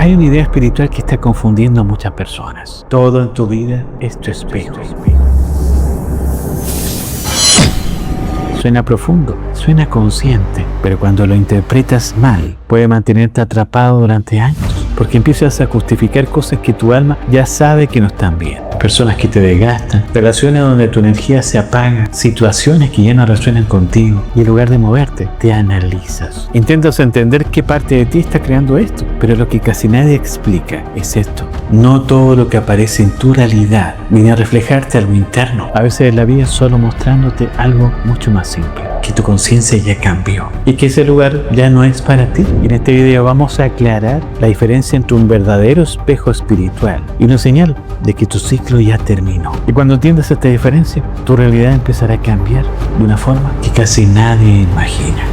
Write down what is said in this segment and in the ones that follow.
Hay una idea espiritual que está confundiendo a muchas personas. Todo en tu vida es tu espejo. Suena profundo, suena consciente, pero cuando lo interpretas mal, puede mantenerte atrapado durante años, porque empiezas a justificar cosas que tu alma ya sabe que no están bien. Personas que te desgastan, relaciones donde tu energía se apaga, situaciones que ya no resuenan contigo, y en lugar de moverte, te analizas. Intentas entender qué parte de ti está creando esto, pero lo que casi nadie explica es esto. No todo lo que aparece en tu realidad viene a reflejarte algo interno. A veces la vida es solo mostrándote algo mucho más simple, que tu conciencia ya cambió y que ese lugar ya no es para ti. Y en este video vamos a aclarar la diferencia entre un verdadero espejo espiritual y una señal de que tu ciclo ya terminó. Y cuando entiendas esta diferencia, tu realidad empezará a cambiar de una forma que casi nadie imagina.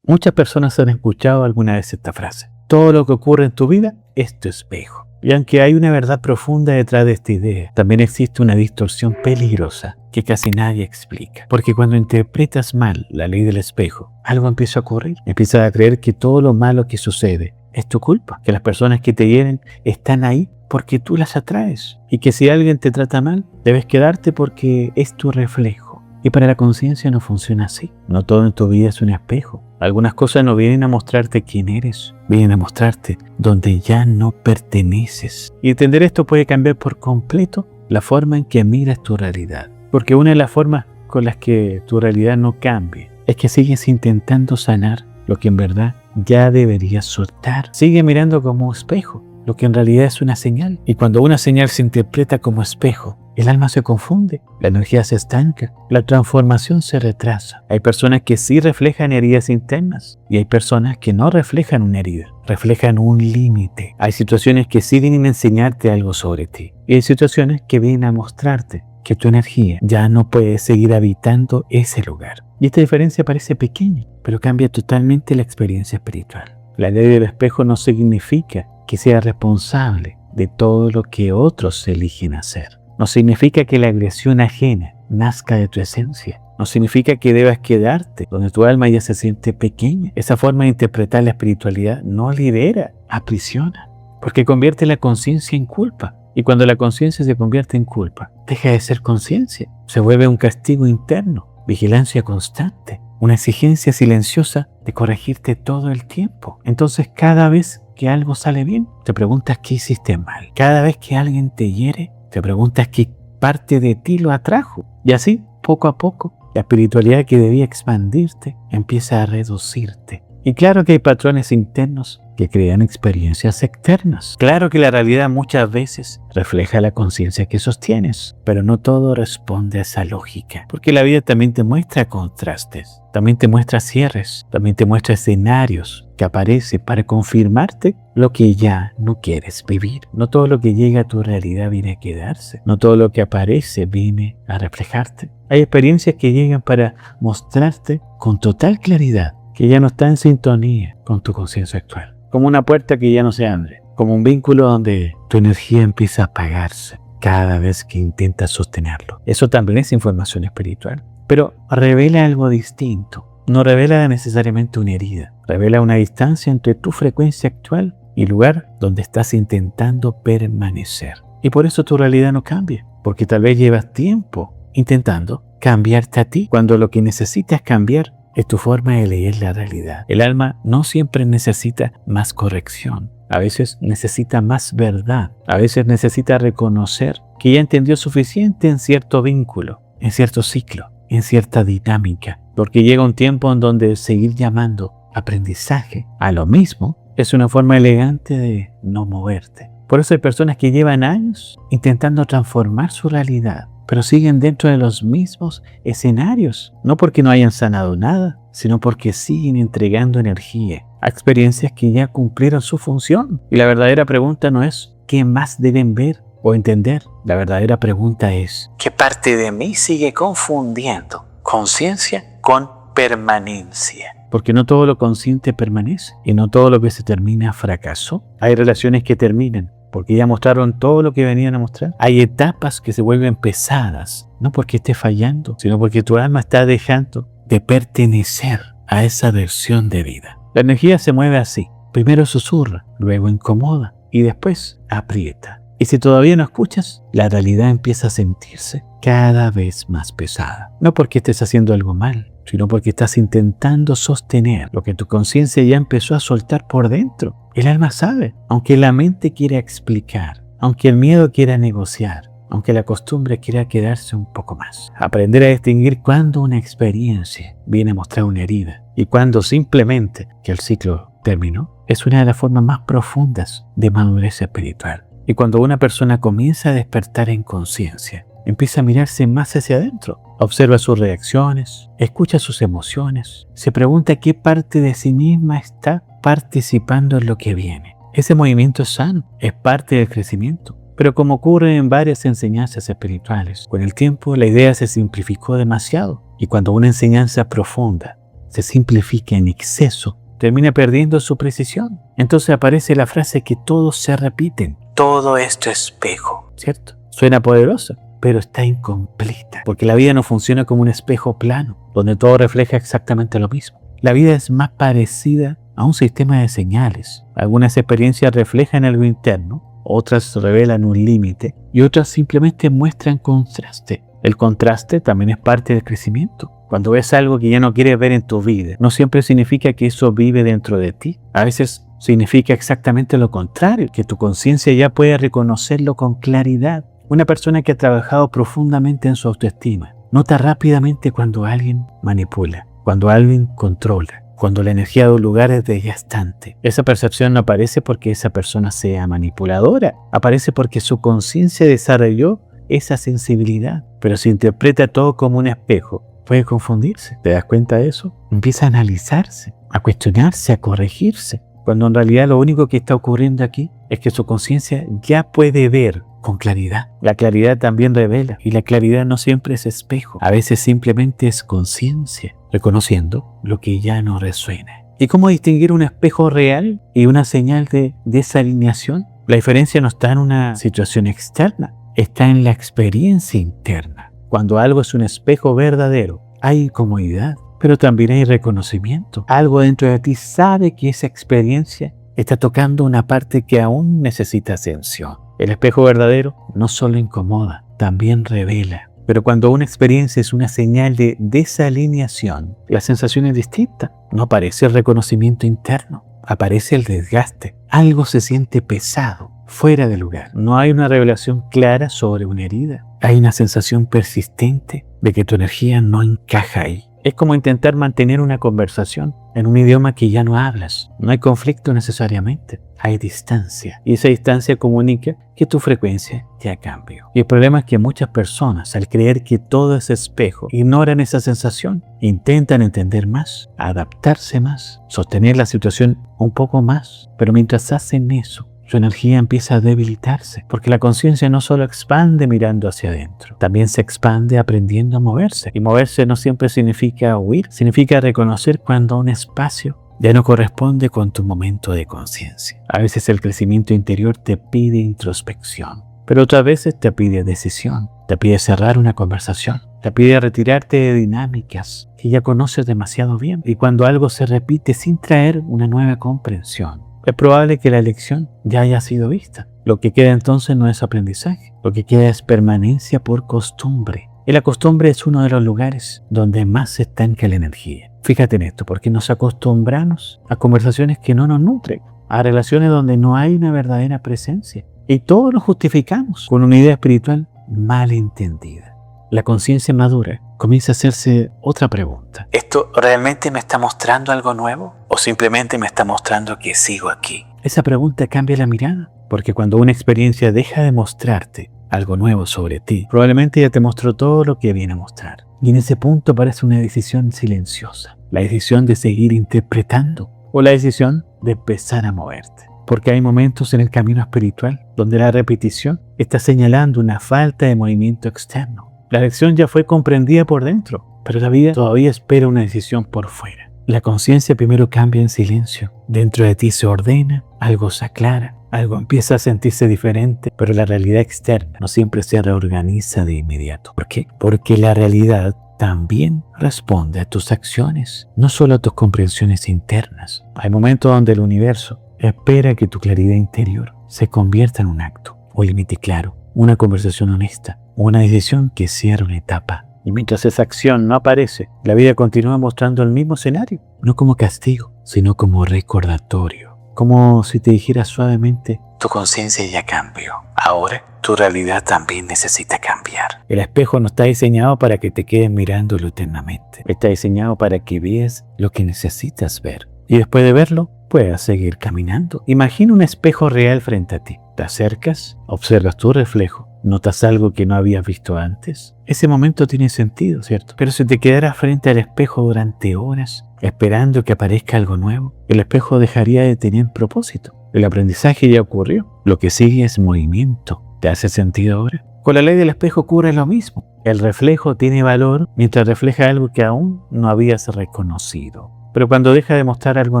Muchas personas han escuchado alguna vez esta frase: todo lo que ocurre en tu vida es tu espejo. Y aunque hay una verdad profunda detrás de esta idea, también existe una distorsión peligrosa que casi nadie explica. Porque cuando interpretas mal la ley del espejo, algo empieza a ocurrir. Empiezas a creer que todo lo malo que sucede es tu culpa, que las personas que te hieren están ahí porque tú las atraes, y que si alguien te trata mal, debes quedarte porque es tu reflejo. Y para la conciencia no funciona así. No todo en tu vida es un espejo. Algunas cosas no vienen a mostrarte quién eres, vienen a mostrarte donde ya no perteneces. Y entender esto puede cambiar por completo la forma en que miras tu realidad. Porque una de las formas con las que tu realidad no cambie es que sigues intentando sanar lo que en verdad ya deberías soltar. Sigue mirando como espejo lo que en realidad es una señal. Y cuando una señal se interpreta como espejo, el alma se confunde, la energía se estanca, la transformación se retrasa. Hay personas que sí reflejan heridas internas y hay personas que no reflejan una herida, reflejan un límite. Hay situaciones que sí vienen a enseñarte algo sobre ti y hay situaciones que vienen a mostrarte que tu energía ya no puede seguir habitando ese lugar. Y esta diferencia parece pequeña, pero cambia totalmente la experiencia espiritual. La ley del espejo no significa que seas responsable de todo lo que otros eligen hacer. No significa que la agresión ajena nazca de tu esencia. No significa que debas quedarte donde tu alma ya se siente pequeña. Esa forma de interpretar la espiritualidad no libera, aprisiona, porque convierte la conciencia en culpa. Y cuando la conciencia se convierte en culpa, deja de ser conciencia. Se vuelve un castigo interno, vigilancia constante, una exigencia silenciosa de corregirte todo el tiempo. Entonces, cada vez que algo sale bien, te preguntas qué hiciste mal. Cada vez que alguien te hiere, te preguntas qué parte de ti lo atrajo. Y así, poco a poco, la espiritualidad que debía expandirte empieza a reducirte. Y claro que hay patrones internos que crean experiencias externas. Claro que la realidad muchas veces refleja la conciencia que sostienes, pero no todo responde a esa lógica. Porque la vida también te muestra contrastes, también te muestra cierres, también te muestra escenarios que aparecen para confirmarte lo que ya no quieres vivir. No todo lo que llega a tu realidad viene a quedarse. No todo lo que aparece viene a reflejarte. Hay experiencias que llegan para mostrarte con total claridad que ya no está en sintonía con tu conciencia actual. Como una puerta que ya no se abre. Como un vínculo donde tu energía empieza a apagarse cada vez que intentas sostenerlo. Eso también es información espiritual. Pero revela algo distinto. No revela necesariamente una herida. Revela una distancia entre tu frecuencia actual y el lugar donde estás intentando permanecer. Y por eso tu realidad no cambia. Porque tal vez llevas tiempo intentando cambiarte a ti, cuando lo que necesitas cambiar es tu forma de leer la realidad. El alma no siempre necesita más corrección. A veces necesita más verdad. A veces necesita reconocer que ya entendió suficiente en cierto vínculo, en cierto ciclo, en cierta dinámica. Porque llega un tiempo en donde seguir llamando aprendizaje a lo mismo es una forma elegante de no moverte. Por eso hay personas que llevan años intentando transformar su realidad, pero siguen dentro de los mismos escenarios, no porque no hayan sanado nada, sino porque siguen entregando energía a experiencias que ya cumplieron su función. Y la verdadera pregunta no es ¿qué más deben ver o entender? La verdadera pregunta es ¿qué parte de mí sigue confundiendo conciencia con permanencia? Porque no todo lo consciente permanece y no todo lo que se termina fracasó. Hay relaciones que terminan porque ya mostraron todo lo que venían a mostrar. Hay etapas que se vuelven pesadas, no porque esté fallando, sino porque tu alma está dejando de pertenecer a esa versión de vida. La energía se mueve así. Primero susurra, luego incomoda y después aprieta. Y si todavía no escuchas, la realidad empieza a sentirse cada vez más pesada. No porque estés haciendo algo mal, sino porque estás intentando sostener lo que tu conciencia ya empezó a soltar por dentro. El alma sabe, aunque la mente quiera explicar, aunque el miedo quiera negociar, aunque la costumbre quiera quedarse un poco más. Aprender a distinguir cuándo una experiencia viene a mostrar una herida y cuándo simplemente que el ciclo terminó es una de las formas más profundas de madurez espiritual. Y cuando una persona comienza a despertar en conciencia, empieza a mirarse más hacia adentro, observa sus reacciones, escucha sus emociones, se pregunta qué parte de sí misma está participando en lo que viene. Ese movimiento es sano, es parte del crecimiento. Pero como ocurre en varias enseñanzas espirituales, con el tiempo la idea se simplificó demasiado. Y cuando una enseñanza profunda se simplifica en exceso, termina perdiendo su precisión. Entonces aparece la frase que todos se repiten. Todo esto es espejo, ¿cierto? Suena poderoso, pero está incompleta, porque la vida no funciona como un espejo plano, donde todo refleja exactamente lo mismo. La vida es más parecida a un sistema de señales. Algunas experiencias reflejan algo interno, otras revelan un límite y otras simplemente muestran contraste. El contraste también es parte del crecimiento. Cuando ves algo que ya no quieres ver en tu vida, no siempre significa que eso vive dentro de ti. A veces significa exactamente lo contrario, que tu conciencia ya puede reconocerlo con claridad. Una persona que ha trabajado profundamente en su autoestima nota rápidamente cuando alguien manipula, cuando alguien controla, cuando la energía de un lugar es desgastante. Esa percepción no aparece porque esa persona sea manipuladora, aparece porque su conciencia desarrolló esa sensibilidad, pero si interpreta todo como un espejo, puede confundirse. ¿Te das cuenta de eso? Empieza a analizarse, a cuestionarse, a corregirse, cuando en realidad lo único que está ocurriendo aquí es que su conciencia ya puede ver con claridad. La claridad también revela, y la claridad no siempre es espejo, a veces simplemente es conciencia, reconociendo lo que ya no resuena. ¿Y cómo distinguir un espejo real y una señal de desalineación? La diferencia no está en una situación externa, está en la experiencia interna. Cuando algo es un espejo verdadero, hay comodidad, pero también hay reconocimiento. Algo dentro de ti sabe que esa experiencia está tocando una parte que aún necesita atención. El espejo verdadero no solo incomoda, también revela. Pero cuando una experiencia es una señal de desalineación, la sensación es distinta. No aparece el reconocimiento interno, aparece el desgaste. Algo se siente pesado, fuera de lugar. No hay una revelación clara sobre una herida. Hay una sensación persistente de que tu energía no encaja ahí. Es como intentar mantener una conversación en un idioma que ya no hablas. No hay conflicto necesariamente, hay distancia. Y esa distancia comunica que tu frecuencia ya cambió. Y el problema es que muchas personas, al creer que todo es espejo, ignoran esa sensación. Intentan entender más, adaptarse más, sostener la situación un poco más. Pero mientras hacen eso, su energía empieza a debilitarse, porque la conciencia no solo expande mirando hacia adentro, también se expande aprendiendo a moverse. Y moverse no siempre significa huir, significa reconocer cuando un espacio ya no corresponde con tu momento de conciencia. A veces el crecimiento interior te pide introspección, pero otras veces te pide decisión, te pide cerrar una conversación, te pide retirarte de dinámicas que ya conoces demasiado bien. Y cuando algo se repite sin traer una nueva comprensión, es probable que la lección ya haya sido vista. Lo que queda entonces no es aprendizaje, lo que queda es permanencia por costumbre. Y la costumbre es uno de los lugares donde más se estanca la energía. Fíjate en esto, porque nos acostumbramos a conversaciones que no nos nutren, a relaciones donde no hay una verdadera presencia. Y todo lo justificamos con una idea espiritual mal entendida. La conciencia madura comienza a hacerse otra pregunta. ¿Esto realmente me está mostrando algo nuevo? ¿O simplemente me está mostrando que sigo aquí? Esa pregunta cambia la mirada, porque cuando una experiencia deja de mostrarte algo nuevo sobre ti, probablemente ya te mostró todo lo que viene a mostrar. Y en ese punto aparece una decisión silenciosa, la decisión de seguir interpretando o la decisión de empezar a moverte. Porque hay momentos en el camino espiritual donde la repetición está señalando una falta de movimiento externo. La lección ya fue comprendida por dentro, pero la vida todavía espera una decisión por fuera. La conciencia primero cambia en silencio. Dentro de ti se ordena, algo se aclara, algo empieza a sentirse diferente, pero la realidad externa no siempre se reorganiza de inmediato. ¿Por qué? Porque la realidad también responde a tus acciones, no solo a tus comprensiones internas. Hay momentos donde el universo espera que tu claridad interior se convierta en un acto, un límite claro, una conversación honesta, una decisión que cierra una etapa. Y mientras esa acción no aparece, la vida continúa mostrando el mismo escenario, no como castigo, sino como recordatorio. Como si te dijera suavemente, tu conciencia ya cambió. Ahora tu realidad también necesita cambiar. El espejo no está diseñado para que te quedes mirándolo eternamente. Está diseñado para que veas lo que necesitas ver. Y después de verlo, puedas seguir caminando. Imagina un espejo real frente a ti. Te acercas, observas tu reflejo. ¿Notas algo que no habías visto antes? Ese momento tiene sentido, ¿cierto? Pero si te quedaras frente al espejo durante horas, esperando que aparezca algo nuevo, el espejo dejaría de tener propósito. El aprendizaje ya ocurrió. Lo que sigue es movimiento. ¿Te hace sentido ahora? Con la ley del espejo ocurre lo mismo. El reflejo tiene valor mientras refleja algo que aún no habías reconocido. Pero cuando deja de mostrar algo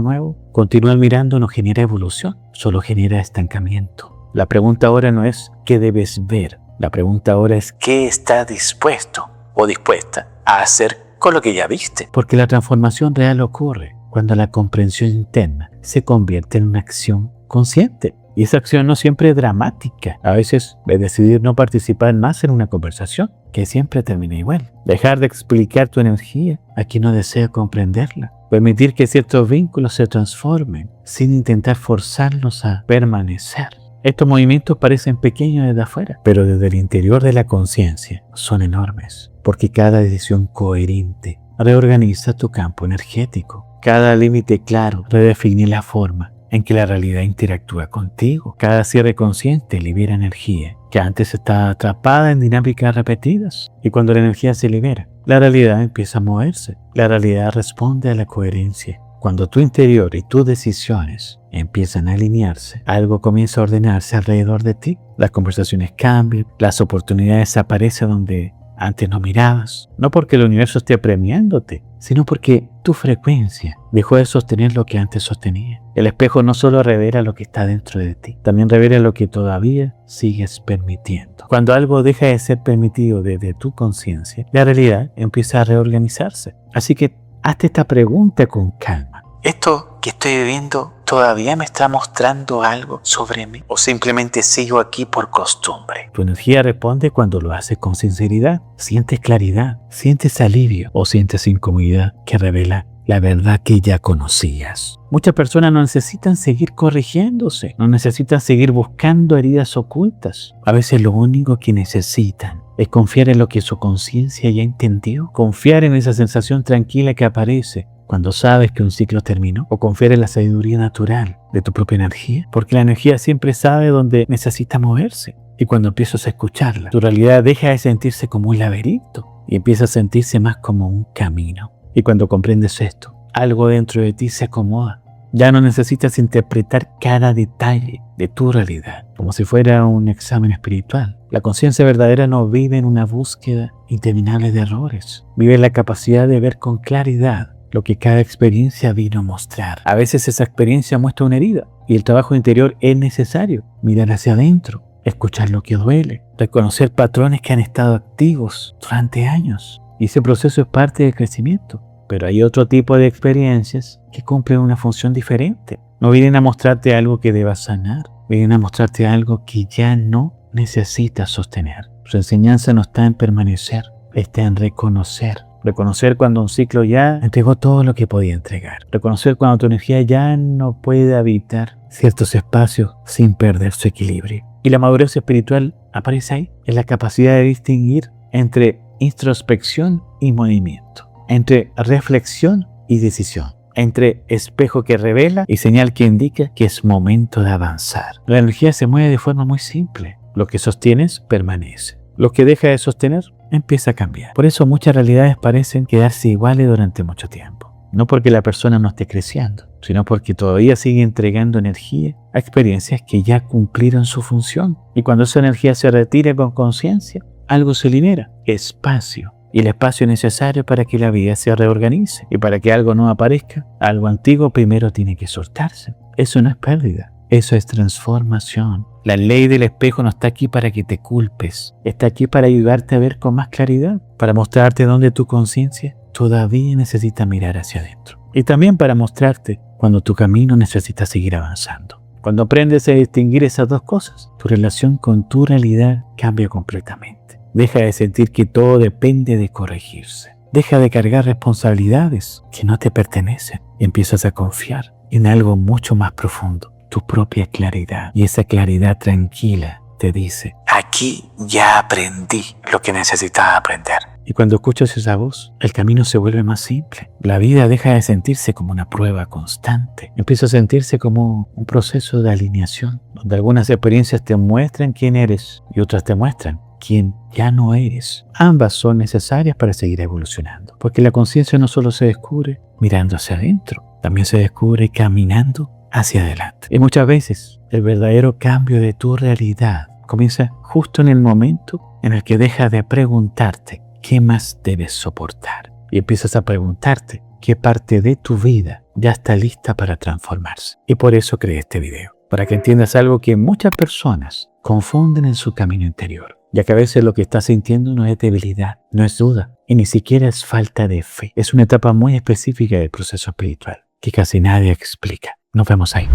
nuevo, continuar mirando no genera evolución, solo genera estancamiento. La pregunta ahora no es ¿qué debes ver? La pregunta ahora es ¿qué estás dispuesto o dispuesta a hacer con lo que ya viste? Porque la transformación real ocurre cuando la comprensión interna se convierte en una acción consciente. Y esa acción no siempre es dramática. A veces es decidir no participar más en una conversación que siempre termina igual. Dejar de explicar tu energía a quien no desea comprenderla. Permitir que ciertos vínculos se transformen sin intentar forzarlos a permanecer. Estos movimientos parecen pequeños desde afuera, pero desde el interior de la conciencia son enormes, porque cada decisión coherente reorganiza tu campo energético. Cada límite claro redefine la forma en que la realidad interactúa contigo. Cada cierre consciente libera energía que antes estaba atrapada en dinámicas repetidas. Y cuando la energía se libera, la realidad empieza a moverse. La realidad responde a la coherencia. Cuando tu interior y tus decisiones empiezan a alinearse, algo comienza a ordenarse alrededor de ti. Las conversaciones cambian, las oportunidades aparecen donde antes no mirabas. No porque el universo esté premiándote, sino porque tu frecuencia dejó de sostener lo que antes sostenía. El espejo no solo revela lo que está dentro de ti, también revela lo que todavía sigues permitiendo. Cuando algo deja de ser permitido desde tu conciencia, la realidad empieza a reorganizarse. Así que hazte esta pregunta con calma. ¿Esto que estoy viviendo todavía me está mostrando algo sobre mí? ¿O simplemente sigo aquí por costumbre? Tu energía responde cuando lo haces con sinceridad. Sientes claridad, sientes alivio o sientes incomodidad que revela la verdad que ya conocías. Muchas personas no necesitan seguir corrigiéndose, no necesitan seguir buscando heridas ocultas. A veces lo único que necesitan es confiar en lo que su conciencia ya entendió, confiar en esa sensación tranquila que aparece cuando sabes que un ciclo terminó, o confiar en la sabiduría natural de tu propia energía, porque la energía siempre sabe dónde necesita moverse. Y cuando empiezas a escucharla, tu realidad deja de sentirse como un laberinto y empieza a sentirse más como un camino. Y cuando comprendes esto, algo dentro de ti se acomoda. Ya no necesitas interpretar cada detalle de tu realidad, como si fuera un examen espiritual. La conciencia verdadera no vive en una búsqueda interminable de errores. Vive en la capacidad de ver con claridad lo que cada experiencia vino a mostrar. A veces esa experiencia muestra una herida y el trabajo interior es necesario. Mirar hacia adentro, escuchar lo que duele, reconocer patrones que han estado activos durante años. Y ese proceso es parte del crecimiento. Pero hay otro tipo de experiencias que cumplen una función diferente. No vienen a mostrarte algo que debas sanar, vienen a mostrarte algo que ya no necesitas sostener. Su enseñanza no está en permanecer, está en reconocer. Reconocer cuando un ciclo ya entregó todo lo que podía entregar. Reconocer cuando tu energía ya no puede habitar ciertos espacios sin perder su equilibrio. Y la madurez espiritual aparece ahí, en la capacidad de distinguir entre introspección y movimiento, entre reflexión y decisión, entre espejo que revela y señal que indica que es momento de avanzar. La energía se mueve de forma muy simple. Lo que sostienes permanece. Lo que deja de sostener empieza a cambiar. Por eso muchas realidades parecen quedarse iguales durante mucho tiempo. No porque la persona no esté creciendo, sino porque todavía sigue entregando energía a experiencias que ya cumplieron su función. Y cuando esa energía se retira con conciencia, algo se libera, espacio. Y el espacio es necesario para que la vida se reorganice. Y para que algo no aparezca, algo antiguo primero tiene que soltarse. Eso no es pérdida, Eso es transformación. La ley del espejo no está aquí para que te culpes. Está aquí para ayudarte a ver con más claridad, para mostrarte dónde tu conciencia todavía necesita mirar hacia adentro. Y también para mostrarte cuando tu camino necesita seguir avanzando. Cuando aprendes a distinguir esas dos cosas, tu relación con tu realidad cambia completamente. Deja de sentir que todo depende de corregirse. Deja de cargar responsabilidades que no te pertenecen y empiezas a confiar en algo mucho más profundo, tu propia claridad. Y esa claridad tranquila te dice, aquí ya aprendí lo que necesitaba aprender. Y cuando escuchas esa voz, el camino se vuelve más simple. La vida deja de sentirse como una prueba constante. Empieza a sentirse como un proceso de alineación, donde algunas experiencias te muestran quién eres y otras te muestran quién ya no eres. Ambas son necesarias para seguir evolucionando, porque la conciencia no solo se descubre mirando hacia adentro, también se descubre caminando hacia adelante. Y muchas veces el verdadero cambio de tu realidad comienza justo en el momento en el que dejas de preguntarte qué más debes soportar y empiezas a preguntarte qué parte de tu vida ya está lista para transformarse. Y por eso creé este video, para que entiendas algo que muchas personas confunden en su camino interior, ya que a veces lo que estás sintiendo no es debilidad, no es duda y ni siquiera es falta de fe. Es una etapa muy específica del proceso espiritual que casi nadie explica. Nos vemos ahí.